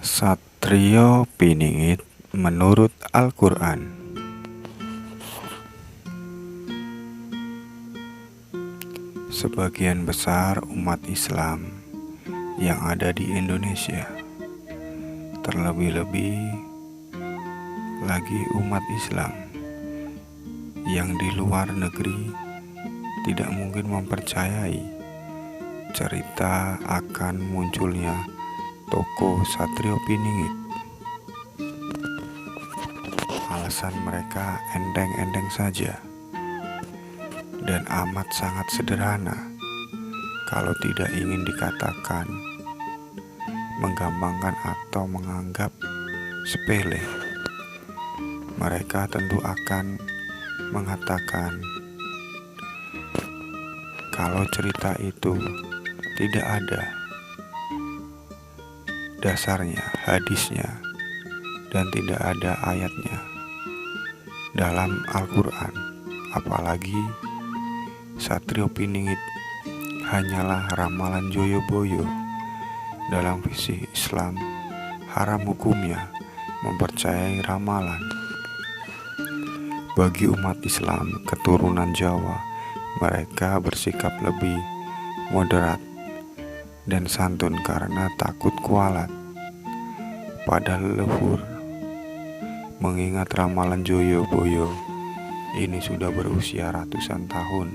Satrio Piningit menurut Al-Quran. Sebagian besar umat Islam yang ada di Indonesia, terlebih-lebih lagi umat Islam yang di luar negeri, tidak mungkin mempercayai cerita akan munculnya tokoh Satrio Piningit. Alasan mereka enteng-enteng saja dan amat sangat sederhana, kalau tidak ingin dikatakan menggampangkan atau menganggap sepele. Mereka tentu akan mengatakan kalau cerita itu tidak ada dasarnya, hadisnya, dan tidak ada ayatnya dalam Al-Quran. Apalagi Satrio Piningit hanyalah ramalan Joyoboyo. Dalam visi Islam, haram hukumnya mempercayai ramalan. Bagi umat Islam keturunan Jawa, mereka bersikap lebih moderat dan santun karena takut kualat pada leluhur. Mengingat ramalan Joyoboyo ini sudah berusia ratusan tahun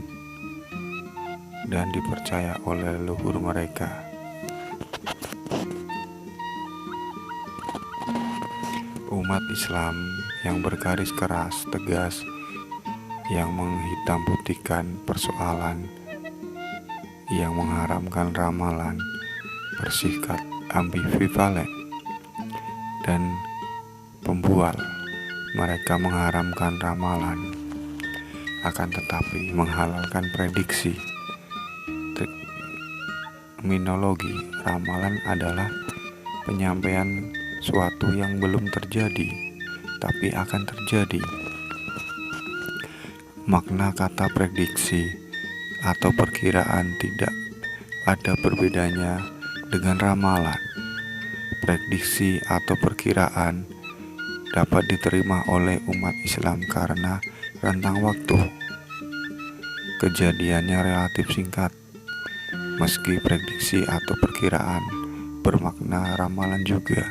dan dipercaya oleh leluhur mereka. Umat Islam yang bergaris keras, tegas, yang menghitam putihkan persoalan, yang mengharamkan ramalan, bersikap ambivalen dan pembual. Mereka mengharamkan ramalan, akan tetapi menghalalkan prediksi. Terminologi ramalan adalah penyampaian suatu yang belum terjadi, tapi akan terjadi. Makna kata prediksi atau perkiraan tidak ada berbedanya dengan ramalan. Prediksi atau perkiraan dapat diterima oleh umat Islam karena rentang waktu kejadiannya relatif singkat. Meski prediksi atau perkiraan bermakna ramalan juga.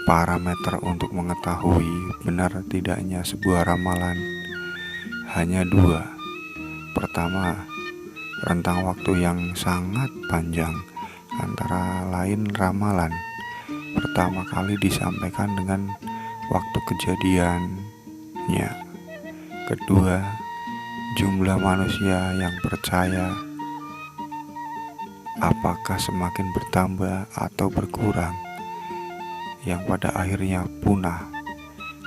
Parameter untuk mengetahui benar tidaknya sebuah ramalan hanya dua. Pertama, rentang waktu yang sangat panjang, antara lain ramalan pertama kali disampaikan dengan waktu kejadiannya. Kedua, jumlah manusia yang percaya apakah semakin bertambah atau berkurang, yang pada akhirnya punah,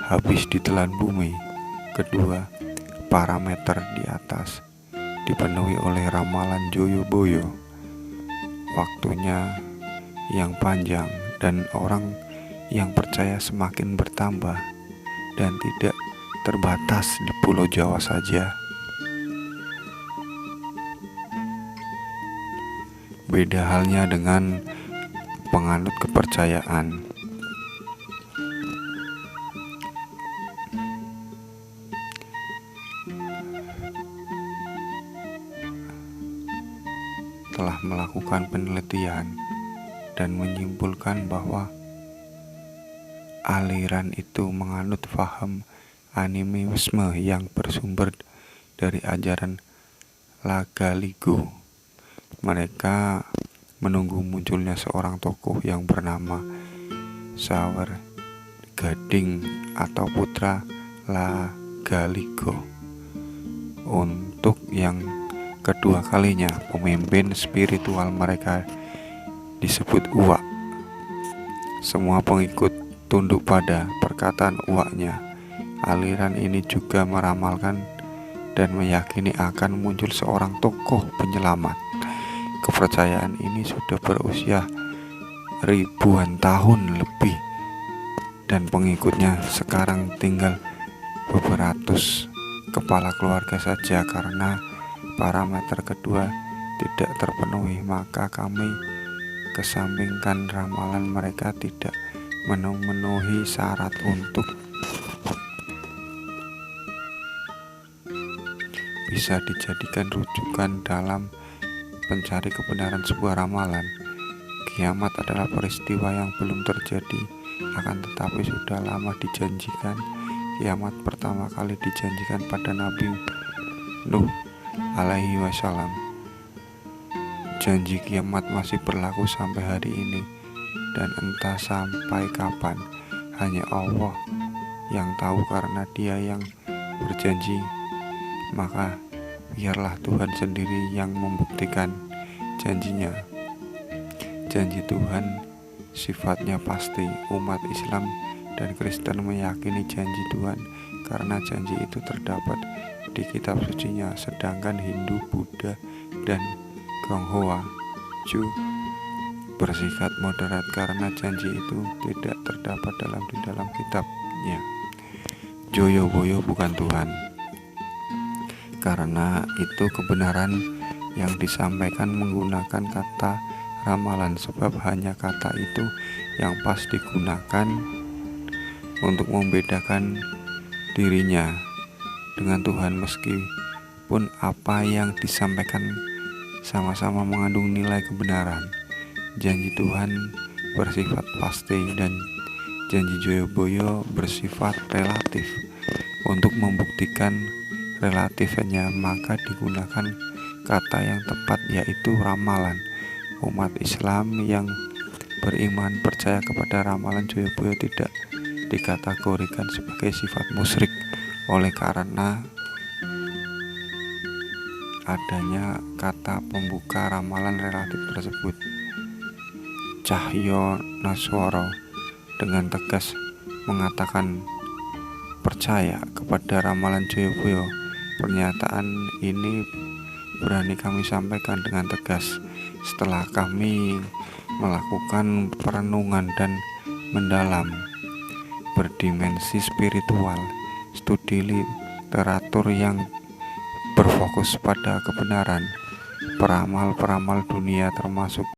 habis ditelan bumi. Kedua, parameter di atas dipenuhi oleh ramalan Joyoboyo, waktunya yang panjang dan orang yang percaya semakin bertambah dan tidak terbatas di Pulau Jawa saja. Beda halnya dengan penganut kepercayaan. Telah melakukan penelitian dan menyimpulkan bahwa aliran itu menganut paham animisme yang bersumber dari ajaran Lagaligo. Mereka menunggu munculnya seorang tokoh yang bernama Sawer Gading atau putra Lagaligo. Untuk yang kedua kalinya, pemimpin spiritual mereka disebut Uwak. Semua pengikut tunduk pada perkataan Uwaknya. Aliran ini juga meramalkan dan meyakini akan muncul seorang tokoh penyelamat. Kepercayaan ini sudah berusia ribuan tahun lebih dan pengikutnya sekarang tinggal beberapa ratus kepala keluarga saja karena parameter kedua tidak terpenuhi, maka kami kesampingkan ramalan mereka tidak memenuhi syarat untuk bisa dijadikan rujukan dalam mencari kebenaran sebuah ramalan. Kiamat adalah peristiwa yang belum terjadi, akan tetapi sudah lama dijanjikan. Kiamat pertama kali dijanjikan pada Nabi Nuh alaihi wasallam. Janji kiamat masih berlaku sampai hari ini, dan entah sampai kapan hanya Allah yang tahu, karena Dia yang berjanji. Maka biarlah Tuhan sendiri yang membuktikan janjinya. Janji Tuhan sifatnya pasti. Umat Islam dan Kristen meyakini janji Tuhan karena janji itu terdapat di kitab sucinya, sedangkan Hindu, Buddha, dan Tionghoa Ju bersikap moderat karena janji itu tidak terdapat di dalam kitabnya. Joyo-boyo bukan Tuhan, karena itu kebenaran yang disampaikan menggunakan kata ramalan, sebab hanya kata itu yang pas digunakan untuk membedakan dirinya dengan Tuhan, meskipun apa yang disampaikan sama-sama mengandung nilai kebenaran. Janji Tuhan bersifat pasti dan janji Joyo-boyo bersifat relatif. Untuk membuktikan relatifnya, maka digunakan kata yang tepat, yaitu ramalan. Umat Islam yang beriman percaya kepada ramalan Joyo-boyo tidak dikategorikan sebagai sifat musyrik oleh karena adanya kata pembuka ramalan relatif tersebut. Cahyo Nasworo dengan tegas mengatakan percaya kepada ramalan Joyo-boyo. Pernyataan ini berani kami sampaikan dengan tegas setelah kami melakukan perenungan dan mendalam berdimensi spiritual, studi literatur yang berfokus pada kebenaran, peramal-peramal dunia termasuk